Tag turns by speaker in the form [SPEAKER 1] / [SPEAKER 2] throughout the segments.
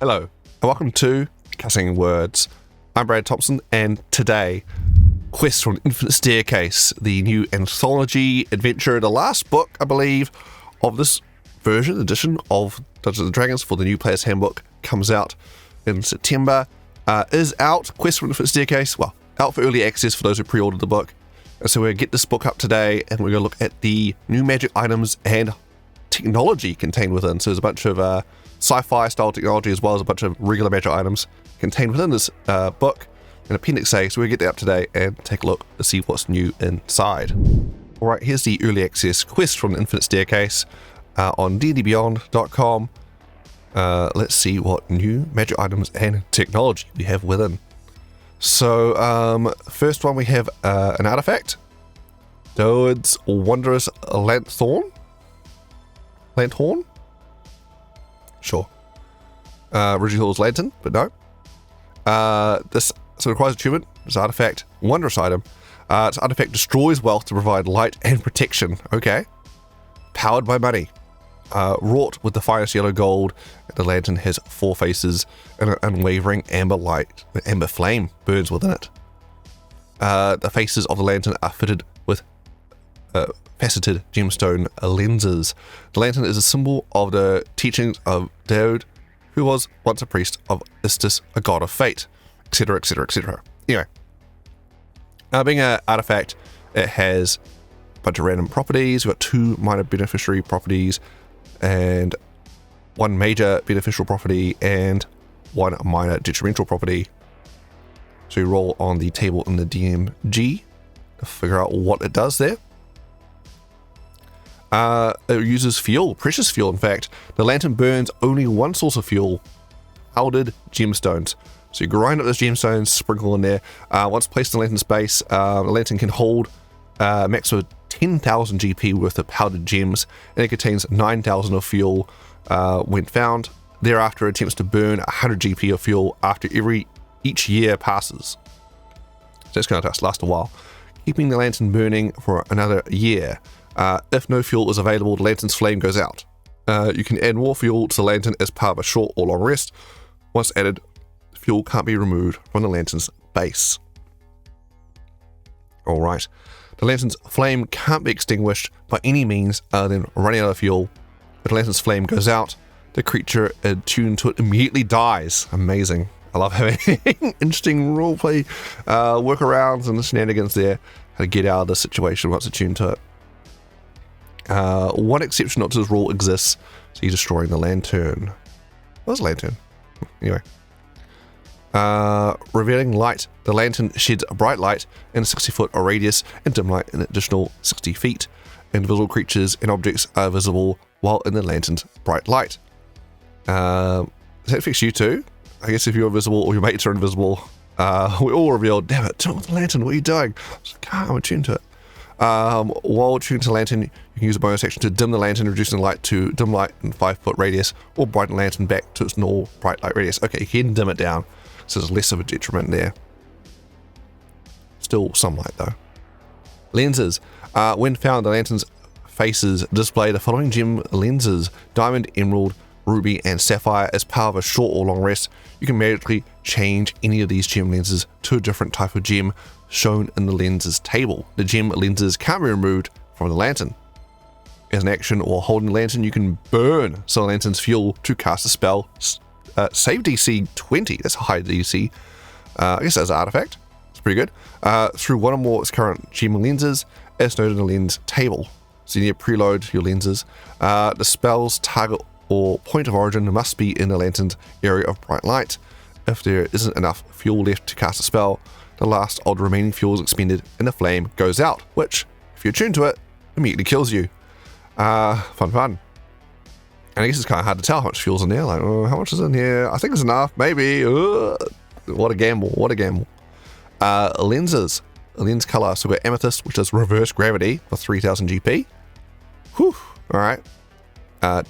[SPEAKER 1] Hello, and welcome to Cussing Words. I'm Brad Thompson, and today, Quest for an Infinite Staircase, the new anthology adventure, the last book, I believe, of this edition of Dungeons & Dragons for the new Player's Handbook, comes out in September, is out. Quest for an Infinite Staircase, well, out for early access for those who pre-ordered the book. And so we're going to get this book up today, and we're going to look at the new magic items and technology contained within. So there's a bunch of sci-fi style technology as well as a bunch of regular magic items contained within this book in Appendix A. So we're going to get that up today and take a look to see what's new inside. Alright, here's the early access Quest from the Infinite Staircase on DnDBeyond.com. Let's see what new magic items and technology we have within. So first one we have an artifact. Doed's Wondrous Lanthorn. Sure. Originally it was Lantern, but no. This requires achievement. This artifact, wondrous item. This artifact destroys wealth to provide light and protection. Okay. Powered by money. Wrought with the finest yellow gold. The lantern has 4 faces and an unwavering amber light. The amber flame burns within it. The faces of the lantern are fitted with faceted gemstone lenses. The lantern is a symbol of the teachings of Doed, who was once a priest of Istis, a god of fate, etc, etc, etc. Anyway, being an artifact, it has a bunch of random properties. We've got 2 minor beneficiary properties and 1 major beneficial property and 1 minor detrimental property. So you roll on the table in the DMG to figure out what it does there. It uses fuel, precious fuel in fact. The lantern burns only 1 source of fuel, powdered gemstones. So you grind up those gemstones, sprinkle in there. Once placed in the lantern's base, the lantern can hold a max of 10,000 GP worth of powdered gems, and it contains 9,000 of fuel when found. Thereafter, it attempts to burn 100 GP of fuel after each year passes. So it's going to last a while, keeping the lantern burning for another year. If no fuel is available, the lantern's flame goes out. You can add more fuel to the lantern as part of a short or long rest. Once added, fuel can't be removed from the lantern's base. Alright, the lantern's flame can't be extinguished by any means other than running out of fuel. If the lantern's flame goes out, the creature attuned to it immediately dies. Amazing. I love having interesting roleplay workarounds and shenanigans there, how to get out of the situation once attuned to it. 1 exception to this rule exists, so you're destroying the lantern. What's a lantern? Anyway. Revealing light. The lantern sheds a bright light in a 60-foot radius and dim light an additional 60 feet. Invisible creatures and objects are visible while in the lantern's bright light. Does that fix you too? I guess if you're invisible or your mates are invisible, we all reveal, damn it, turn on the lantern, what are you doing? I'm attuned to it. While tuned to the lantern, you can use a bonus action to dim the lantern, reducing the light to dim light in 5-foot radius, or brighten the lantern back to its normal bright light radius. Okay, you can dim it down, so there's less of a detriment there. Still some light though. Lenses. When found, the lantern's faces display the following gem lenses: diamond, emerald, ruby, and sapphire. As part of a short or long rest, you can magically change any of these gem lenses to a different type of gem shown in the lenses table. The gem lenses can't be removed from the lantern. As an action or holding the lantern, you can burn some of the lantern's fuel to cast a spell. Save DC 20, that's a high DC. I guess that's an artifact. It's pretty good. Through 1 or more of its current gem lenses, as noted in the lens table. So you need to preload your lenses. The spell's target or point of origin must be in the lantern's area of bright light. If there isn't enough fuel left to cast a spell, the last of the remaining fuel is expended and the flame goes out, which, if you're tuned to it, immediately kills you. Fun. And I guess it's kind of hard to tell how much fuel's in there. Like, how much is in here? I think it's enough, maybe. What a gamble. Lenses. Lens color. So we've got amethyst, which is reverse gravity for 3000 GP. Whew. Alright.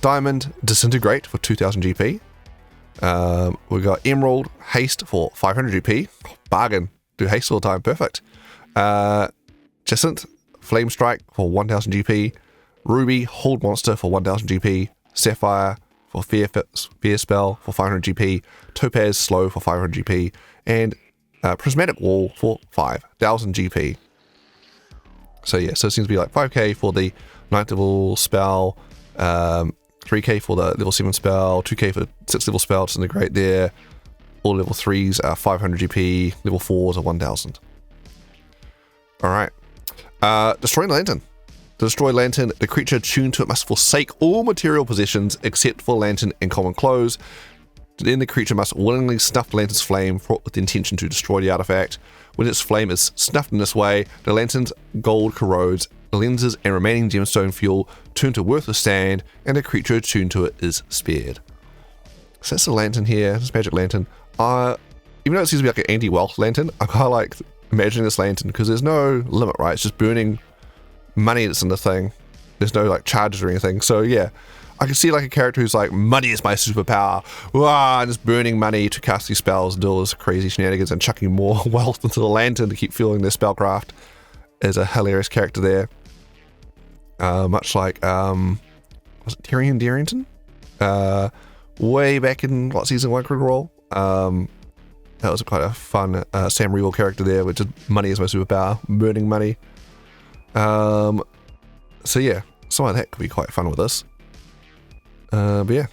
[SPEAKER 1] Diamond, disintegrate for 2000 GP. We've got emerald, haste for 500 GP. Bargain. Do haste all the time. Perfect. Jacinth, flame strike for 1000 GP. Ruby, hold monster for 1000 GP. Sapphire, for Fear Spell for 500 GP, Topaz Slow for 500 GP, and Prismatic Wall for 5,000 GP. So yeah, so it seems to be like 5k for the 9th level spell, 3k for the level 7 spell, 2k for 6th level spell, Disintegrate there. All level 3s are 500 GP, level 4s are 1000. Alright. Destroying Lantern. To destroy Lantern, the creature tuned to it must forsake all material possessions except for Lantern and common clothes. Then the creature must willingly snuff the Lantern's flame with the intention to destroy the artifact. When its flame is snuffed in this way, the Lantern's gold corrodes, the lenses and remaining gemstone fuel turn to worthless sand, and the creature attuned to it is spared. So that's the Lantern here, this Magic Lantern. Even though it seems to be like an anti-wealth Lantern, I kind of like imagining this Lantern because there's no limit, right? It's just burning money that's in the thing. There's no like charges or anything. So yeah, I can see like a character who's like, money is my superpower. Wow, and just burning money to cast these spells and do all this crazy shenanigans and chucking more wealth into the Lantern to keep fueling their spellcraft is a hilarious character there. Much like, was it Tyrion Darrington? Way back in season 1 Critical Role. That was quite a fun Sam Riegel character there, which is money is my superpower, burning money. So yeah, some of that could be quite fun with this. But yeah,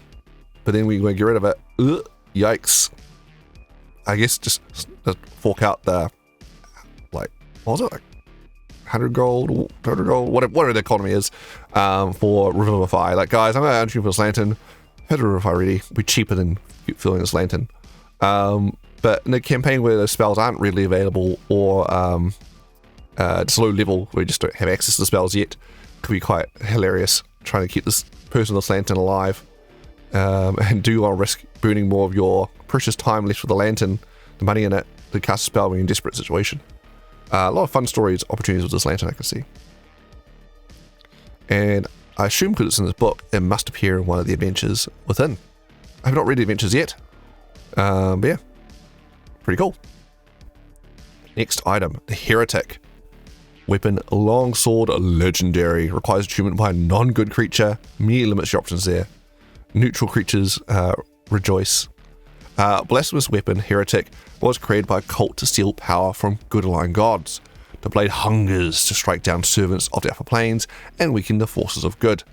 [SPEAKER 1] but then we get rid of it. Ugh, yikes! I guess just fork out the what was it, 100 gold, 200 gold, whatever the economy is, for Revivify. Like, guys, I'm gonna untune for this Lantern. Had to Revivify already. Be cheaper than filling this Lantern. But in a campaign where those spells aren't readily available, or it's low level where you just don't have access to the spells yet, could be quite hilarious trying to keep this person, this Lantern, alive. And do you want to risk burning more of your precious time left with the Lantern, the money in it, to cast a spell when you're in a desperate situation. A lot of fun stories, opportunities with this Lantern I can see. And I assume because it's in this book, it must appear in one of the adventures within. I have not read the adventures yet. But yeah, pretty cool. Next item, the Heretic. Weapon, longsword, legendary. Requires attunement by a non-good creature. Immediately limits your options there. Neutral creatures rejoice. Blasphemous weapon, Heretic, was created by a cult to steal power from good aligned gods. The blade hungers to strike down servants of the upper planes and weaken the forces of good.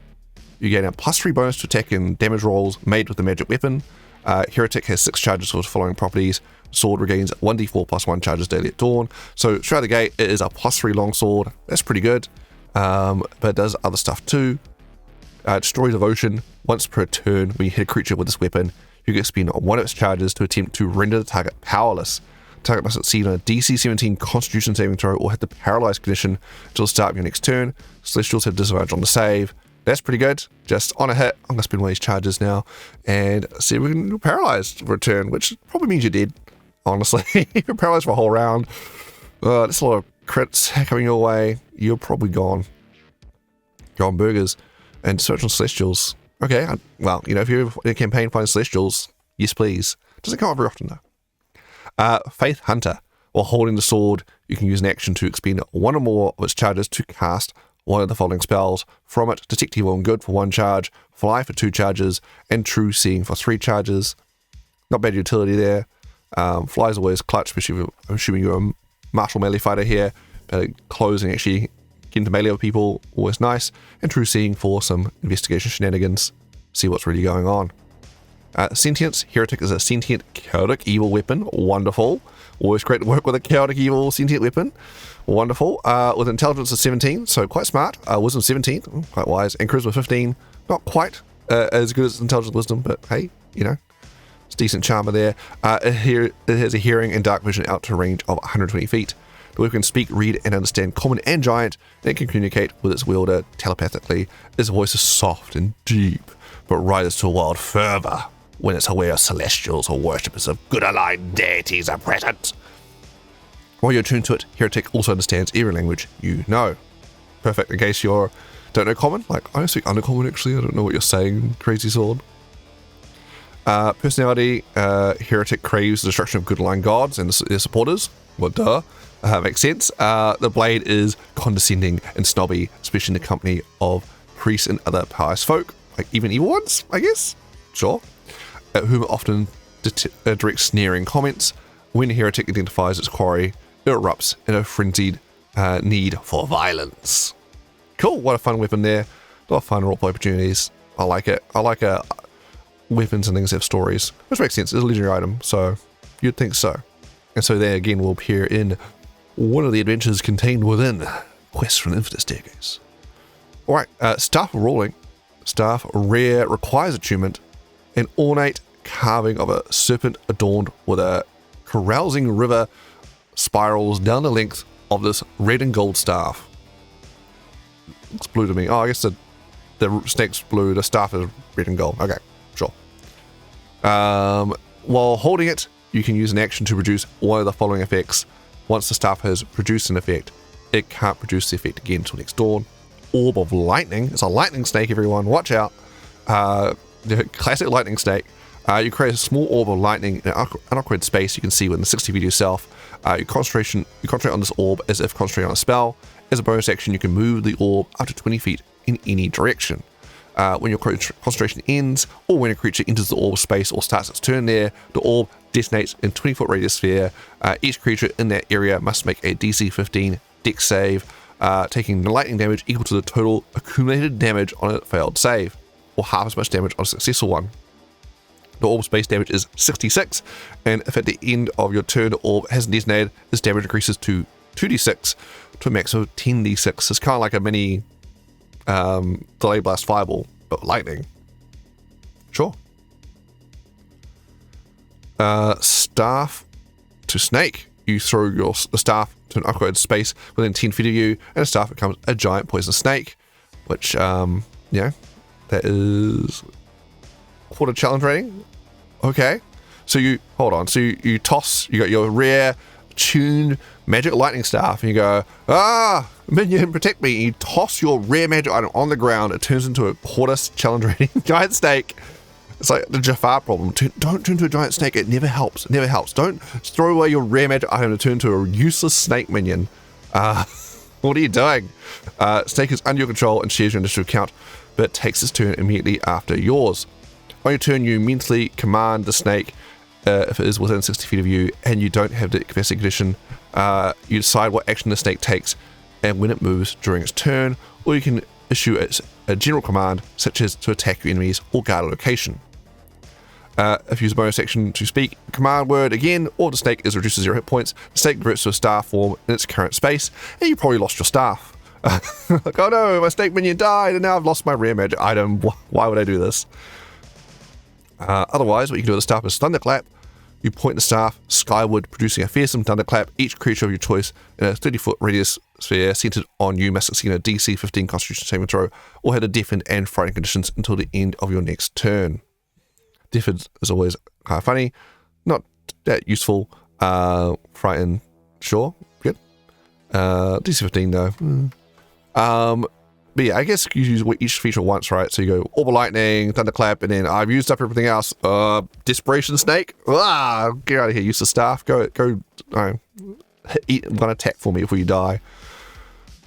[SPEAKER 1] You gain a +3 bonus to attack and damage rolls made with the magic weapon. Heretic has 6 charges for the following properties. Sword regains 1d4 +1 charges daily at dawn. So straight out the gate, it is a +3 longsword. That's pretty good. But it does other stuff too. Destroy Devotion. Once per turn, when you hit a creature with this weapon, you get to spend one of its charges to attempt to render the target powerless. The target must succeed on a DC 17 Constitution saving throw or hit the paralyzed condition until the start of your next turn. Celestials have disadvantage on the save. That's pretty good. Just on a hit, I'm going to spend one of these charges now and see if we can do paralyzed for a turn, which probably means you're dead, honestly. If you're paralyzed for a whole round, that's a lot of crits coming your way. You're probably gone. Gone burgers. And search on Celestials. Okay, well, you know, if you're in a campaign finding Celestials, yes please. Doesn't come up very often though. Faith Hunter. While holding the sword, you can use an action to expend one or more of its charges to cast one of the following spells. From it, Detect Evil and Good for 1 charge, Fly for 2 charges, and True Seeing for 3 charges. Not bad utility there. Fly's always clutch, especially if I'm assuming you're a martial melee fighter here. Close and actually get into melee with people, always nice. And True Seeing for some investigation shenanigans. See what's really going on. Sentience. Heretic is a sentient chaotic evil weapon. Wonderful. Always great to work with a chaotic evil sentient weapon. Wonderful. With intelligence of 17, so quite smart. Wisdom 17, quite wise. And charisma 15, not quite as good as intelligence wisdom, but hey, you know, it's decent charmer there. It has a hearing and dark vision out to a range of 120 feet. The weapon can speak, read, and understand common and giant, and it can communicate with its wielder telepathically. Its voice is soft and deep, but rises to a wild fervor when it's aware celestials or worshippers of good aligned deities are present. While you're attuned to it, Heretic also understands every language you know. Perfect in case you don't know common. Like, I don't speak undercommon actually, I don't know what you're saying, crazy sword. Personality, Heretic craves the destruction of good aligned gods and their supporters. Well, duh. Makes sense. The blade is condescending and snobby, especially in the company of priests and other pious folk, like even evil ones, I guess. Sure. Whom often directs sneering comments. When a heretic identifies its quarry, it erupts in a frenzied need for violence. Cool, what a fun weapon there. A lot of fun roleplay opportunities. I like it. I like weapons and things that have stories, which makes sense. It's a legendary item, so you'd think so. And so there again will appear in one of the adventures contained within Quest for an Infinite Staircase. Alright, Staff of Ruling. Staff rare requires attunement. An ornate carving of a serpent adorned with a carousing river spirals down the length of this red and gold staff. Looks blue to me. Oh, I guess the snake's blue, the staff is red and gold. Okay, sure. While holding it, you can use an action to produce one of the following effects. Once the staff has produced an effect, it can't produce the effect again until next dawn. Orb of Lightning. It's a lightning snake, everyone. Watch out. The classic lightning snake. You create a small orb of lightning in an unoccupied space you can see within the 60 feet of yourself. You concentrate on this orb as if concentrating on a spell. As a bonus action, you can move the orb up to 20 feet in any direction. When your concentration ends, or when a creature enters the orb space or starts its turn there, the orb detonates in 20-foot radius sphere. Each creature in that area must make a DC 15 Dex save, taking the lightning damage equal to the total accumulated damage on a failed save, or half as much damage on a successful one. The orb's base damage is 66, and if at the end of your turn the orb hasn't detonated, this damage increases to 2d6 to a maximum of 10d6. It's kind of like a mini delay blast fireball, but with lightning. Sure. Staff to snake. You throw the staff to an occupied space within 10 feet of you, and the staff becomes a giant poisonous snake, which, that is quarter challenge rating. Okay. So you toss, you got your rare tuned magic lightning staff, and you go, minion, protect me. You toss your rare magic item on the ground. It turns into a quarter challenge rating giant snake. It's like the Jafar problem. Don't turn into a giant snake. It never helps. It never helps. Don't throw away your rare magic item to turn into a useless snake minion. What are you doing? Snake is under your control and shares your initiative count, but takes its turn immediately after yours. On your turn, you mentally command the snake if it is within 60 feet of you and you don't have the capacity condition. You decide what action the snake takes and when it moves during its turn, or you can issue a general command such as to attack your enemies or guard a location. If you use a bonus action to speak the command word again, or the snake is reduced to 0 hit points, the snake reverts to a staff form in its current space, and you probably lost your staff. Like, oh no, my snake minion died and now I've lost my rare magic item. Why would I do this? Otherwise, what you can do with the staff is thunderclap. You point the staff skyward, producing a fearsome thunderclap. Each creature of your choice in a 30-foot radius sphere centered on you must succeed a DC 15 Constitution saving throw, or have the deafened and frightening conditions until the end of your next turn. Deafened is always kind of funny, not that useful. Frightened, sure, good. DC 15 though. But yeah, I guess you use each feature once, right? So you go Orb of Lightning, Thunderclap, and then I've used up everything else. Desperation Snake. Get out of here, useless staff. Go. Eat one attack for me before you die.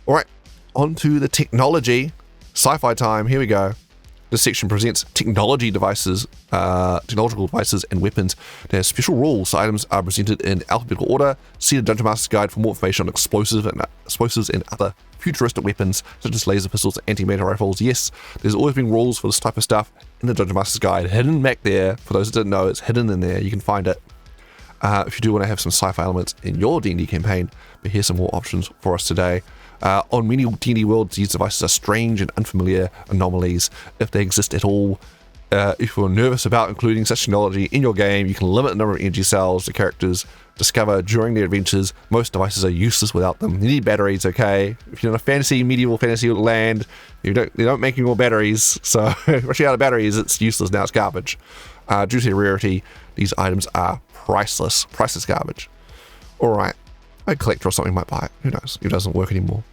[SPEAKER 1] All right, on to the technology. Sci-fi time. Here we go. This section presents technological devices and weapons. They have special rules. The items are presented in alphabetical order. See the Dungeon Master's Guide for more information on explosives and other futuristic weapons, such as laser pistols and anti-matter rifles. Yes, there's always been rules for this type of stuff in the Dungeon Master's Guide. Hidden back there. For those that didn't know, it's hidden in there. You can find it. If you do want to have some sci-fi elements in your D&D campaign, but here's some more options for us today. On many D&D worlds, these devices are strange and unfamiliar anomalies, if they exist at all. If you're nervous about including such technology in your game, you can limit the number of energy cells the characters discover during their adventures. Most devices are useless without them. You need batteries, okay? If you're in a medieval fantasy land, they don't make any more batteries, so if you're out of batteries, it's useless now, it's garbage. Due to their rarity, these items are priceless garbage. Alright, a collector or something might buy it, who knows, it doesn't work anymore.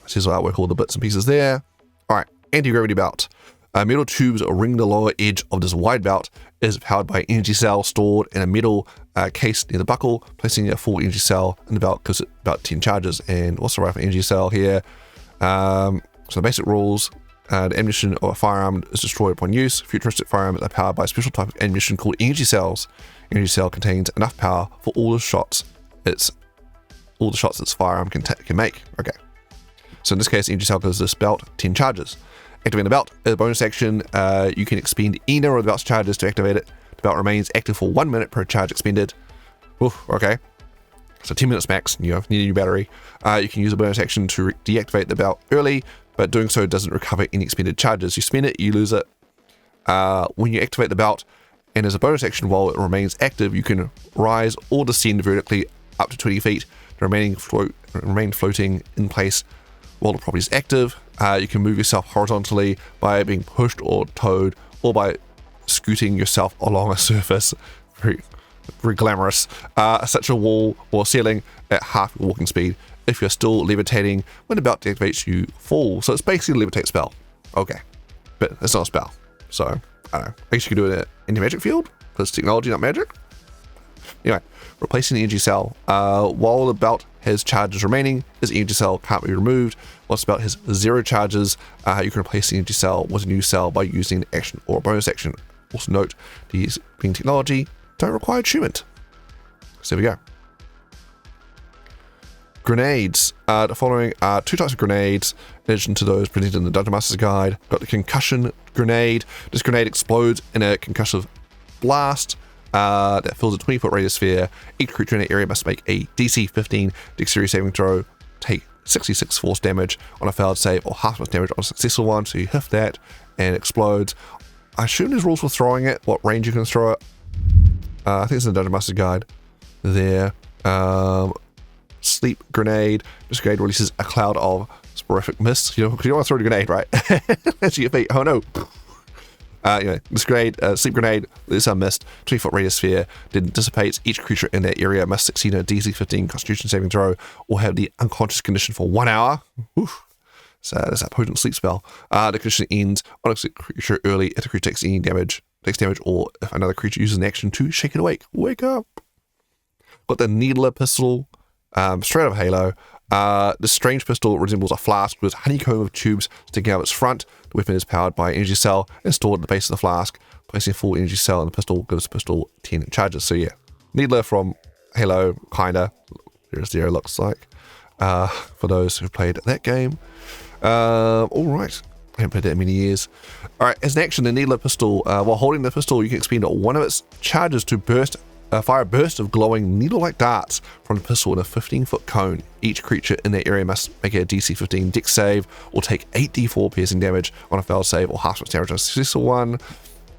[SPEAKER 1] This is artwork, all the bits and pieces there. Alright, anti-gravity belt. Metal tubes ring the lower edge of this wide belt. It is powered by an energy cell stored in a metal case near the buckle. Placing a full energy cell in the belt gives it about 10 charges. And what's the right for energy cell here? So the basic rules, The ammunition or a firearm is destroyed upon use. Futuristic firearms are powered by a special type of ammunition called energy cells. Energy cell contains enough power for all the shots its firearm can make. Okay. So in this case, energy cell gives this belt 10 charges. Activating the belt is a bonus action. You can expend any number of the belt's charges to activate it. The belt remains active for 1 minute per charge expended. Oof, okay. So 10 minutes max, you need a new battery. You can use a bonus action to deactivate the belt early, but doing so doesn't recover any expended charges. You spend it, you lose it. When you activate the belt, and as a bonus action while it remains active, you can rise or descend vertically up to 20 feet, remain floating in place while the property is active. You can move yourself horizontally by being pushed or towed, or by scooting yourself along a surface. Very glamorous, such a wall or ceiling at half your walking speed. If you're still levitating when the belt deactivates, you fall. So it's basically a levitate spell. Okay, but it's not a spell. So I don't know. I guess you could do it in the magic field because it's technology, not magic. Anyway, replacing the energy cell. While the belt has charges remaining, this energy cell can't be removed. Once the belt has 0 charges, you can replace the energy cell with a new cell by using an action or a bonus action. Also note, these being technology don't require attunement. So there we go. Grenades. The following are 2 types of grenades, in addition to those presented in the Dungeon Master's Guide. Got the concussion grenade. This grenade explodes in a concussive blast that fills a 20-foot radius sphere. Each creature in the area must make a DC 15 dexterity saving throw, take 66 force damage on a failed save, or half as much damage on a successful one. So you hit that and it explodes. I assume there's rules for throwing it, what range you can throw it. I think it's in the Dungeon Master's Guide there. Sleep grenade. This grenade releases a cloud of sporadic mist. You know, because you don't want to throw a grenade, right? That's your feet. Oh no. This grenade, sleep grenade, is a mist, 20-foot radius sphere, then dissipates. Each creature in that area must succeed a DC 15 Constitution saving throw or have the unconscious condition for 1 hour. Oof. So that's that potent sleep spell. The condition ends on a creature early if the creature takes damage, or if another creature uses an action to shake it awake. Wake up. Got the Needler pistol, straight out of Halo. This strange pistol resembles a flask with a honeycomb of tubes sticking out of its front. The weapon is powered by an energy cell and stored at the base of the flask. Placing a full energy cell in the pistol gives the pistol 10 charges. So yeah, Needler from Halo, kinda. There's Zero looks like. For those who've played that game. Alright. I haven't played that in many years. Alright, as an action, the Needler pistol, while holding the pistol, you can expend one of its charges to fire a burst of glowing needle-like darts from the pistol in a 15-foot cone. Each creature in that area must make a DC 15 dex save or take 8d4 piercing damage on a failed save, or half as much damage on a successful one.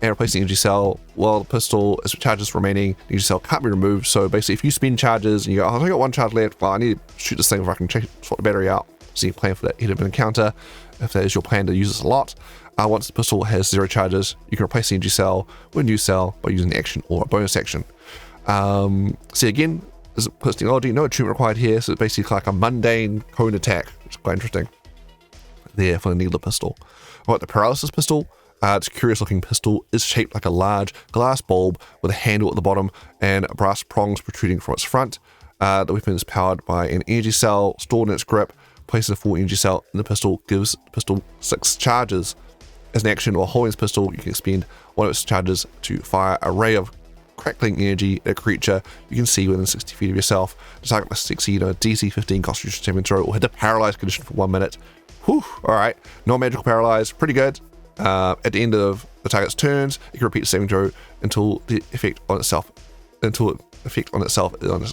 [SPEAKER 1] And replacing the energy cell, while the pistol is charges remaining, the energy cell can't be removed. So basically, if you spend charges and you go, oh, I got 1 charge left, well, I need to shoot this thing if I can swap the battery out. So you plan for that head of an encounter, if that is your plan to use this a lot. Once the pistol has 0 charges, you can replace the energy cell with a new cell by using the action or a bonus action. See again, this is technology, no attunement required here, so it's basically like a mundane cone attack, which is quite interesting there for the Needler pistol. Alright, the Paralysis pistol. It's a curious looking pistol, is shaped like a large glass bulb with a handle at the bottom and brass prongs protruding from its front. The weapon is powered by an energy cell stored in its grip. Placing a full energy cell in the pistol gives the pistol 6 charges. As an action, while holding this pistol, you can expend one of its charges to fire a ray of crackling energy at a creature you can see within 60 feet of yourself. The target must succeed on a DC 15 Constitution saving throw or hit the paralyzed condition for 1 minute. Whew, alright. Non-magical paralyzed, pretty good. At the end of the target's turns, you can repeat the saving throw until the effect on itself ends effects on itself on a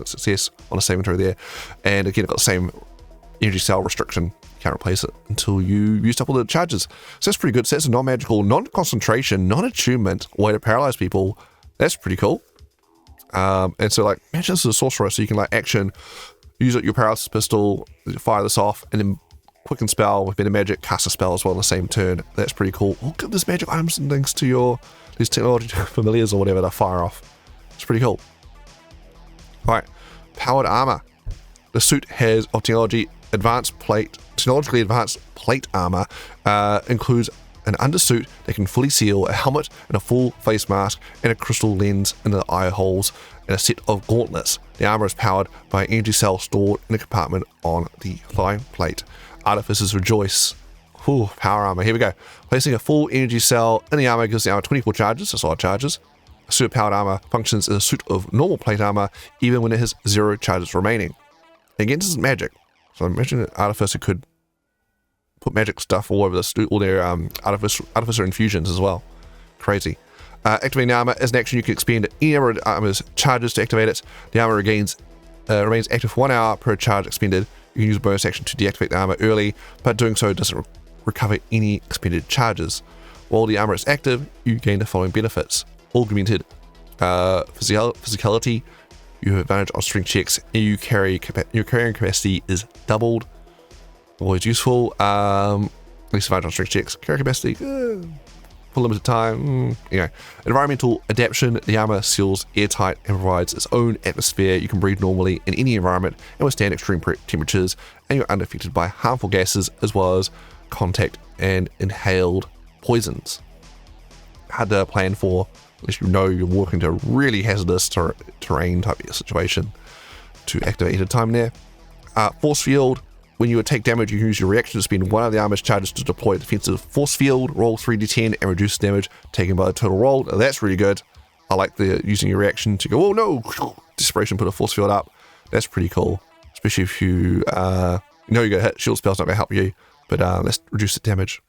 [SPEAKER 1] success on a saving throw there. And again, I've got the same energy cell restriction. You can't replace it until you used up all the charges. So that's pretty good. So that's a non-magical, non-concentration, non-attunement way to paralyze people. That's pretty cool. And so like, imagine this is a sorcerer, so you can like action, use your paralysis pistol, fire this off, and then quicken spell with better magic, cast a spell as well in the same turn. That's pretty cool. Oh, give this magic items and things to these technology familiars or whatever to fire off. It's pretty cool. Alright, powered armor. The suit has technologically advanced plate armor, includes an undersuit that can fully seal, a helmet and a full face mask, and a crystal lens in the eye holes, and a set of gauntlets. The armor is powered by an energy cell stored in a compartment on the thigh plate. Artificers rejoice. power armor. Here we go. Placing a full energy cell in the armor gives the armor 24 charges, so solid charges. A suit of powered armor functions as a suit of normal plate armor, even when it has 0 charges remaining. Again, this is magic. So imagine an artificer could put magic stuff all over this, all their artificer infusions as well. Crazy. Activating the armor. As an action, you can expend any number of armor's charges to activate it. The armor remains active for 1 hour per charge expended. You can use a bonus action to deactivate the armor early, but doing so doesn't recover any expended charges. While the armor is active, you gain the following benefits. Augmented physicality, you have advantage on strength checks, and your carrying capacity is doubled. Always useful. At least advantage on strength checks. Carry capacity, for limited time. Anyway, environmental adaptation. The armor seals airtight and provides its own atmosphere. You can breathe normally in any environment and withstand extreme temperatures, and you're unaffected by harmful gases as well as contact and inhaled poisons. Hard to plan for, unless you know you're walking to a really hazardous terrain type of situation to activate at a time there. Force field. When you take damage, you use your reaction to spend 1 of the armor's charges to deploy a defensive force field. Roll 3d10 and reduce damage taken by the total roll. Now, that's really good. I like the using your reaction to go, oh no, desperation, put a force field up. That's pretty cool, especially if you know you're gonna hit. Shield spell's not gonna help you, but let's reduce the damage.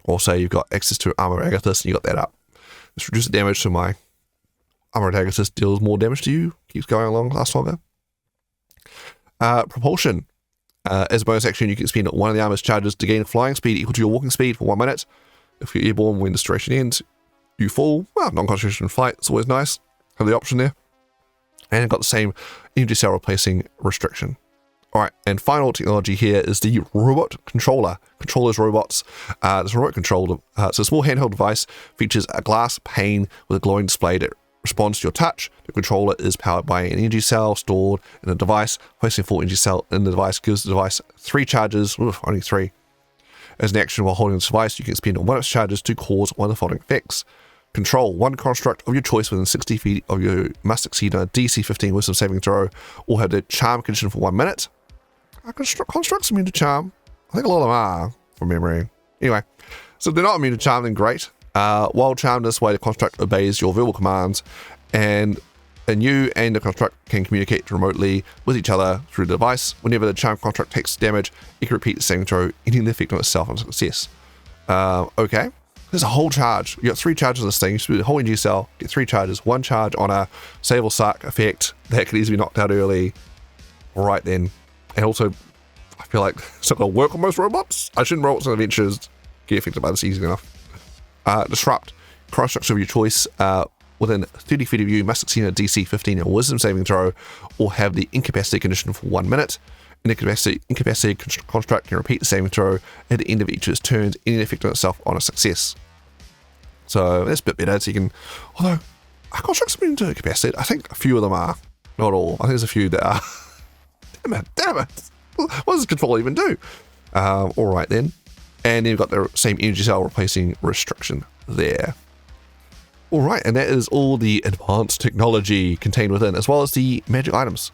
[SPEAKER 1] Or say you've got access to armor agathis and you got that up. Let's reduce the damage so my armor agathis deals more damage to you. Keeps going along, lasts longer. Propulsion. As a bonus action, you can spend 1 of the armor's charges to gain flying speed equal to your walking speed for 1 minute. If you're airborne when this duration ends, you fall. Well, non-concentration flight, it's always nice. Have the option there. And I've got the same energy cell replacing restriction. Alright, and final technology here is the robot controller. Controllers robots. This remote control, it's a small handheld device, features a glass pane with a glowing display that responds to your touch. The controller is powered by an energy cell stored in the device. Placing a full energy cell in the device gives the device 3 charges, only 3. As an action while holding this device, you can spend 1 of its charges to cause one of the following effects. Control 1 construct of your choice within 60 feet of you must succeed on a DC 15 wisdom saving throw, or have the charm condition for 1 minute. Constructs immune to charm. I think a lot of them are, from memory. Anyway, so if they're not immune to charm, then great. While charmed this way, the construct obeys your verbal commands, and you and the construct can communicate remotely with each other through the device. Whenever the charmed construct takes damage, it can repeat the saving throw, ending the effect on itself on success. Okay. There's a whole charge. You got 3 charges of this thing. You spend the whole energy cell, get 3 charges. 1 charge on a save or suck effect that could easily be knocked out early. Alright then. And also, I feel like it's not going to work on most robots. I shouldn't robots and adventures get affected by this easy enough. Disrupt. Constructs of your choice within 30 feet of you must succeed a DC 15 or wisdom saving throw, or have the incapacity condition for 1 minute. An incapacity construct can repeat the saving throw at the end of each of its turns, any effect on itself on a success. So that's a bit better. So you can, although are constructs immune to incapacity? I think a few of them are, not all. I think there's a few that are. Damn it! What does control even do? All right then. And then you've got the same energy cell replacing restriction there. All right, and that is all the advanced technology contained within, as well as the magic items.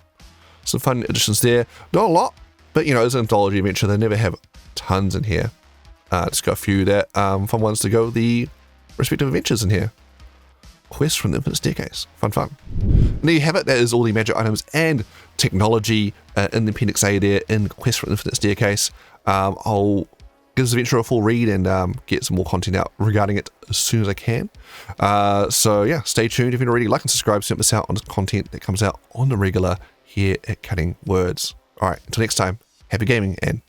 [SPEAKER 1] Some fun additions there. Not a lot, but as an anthology adventure, they never have tons in here. Just got a few that fun ones to go the respective adventures in here. Quest from the Infinite Staircase. Fun. And there you have it. That is all the magic items and technology in the Appendix A there in Quest from the Infinite Staircase. I'll give this adventure a full read and get some more content out regarding it as soon as I can. So yeah, stay tuned. If you're not already, like and subscribe so you don't miss out on the content that comes out on the regular here at Cutting Words. All right, until next time, happy gaming and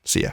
[SPEAKER 1] see ya.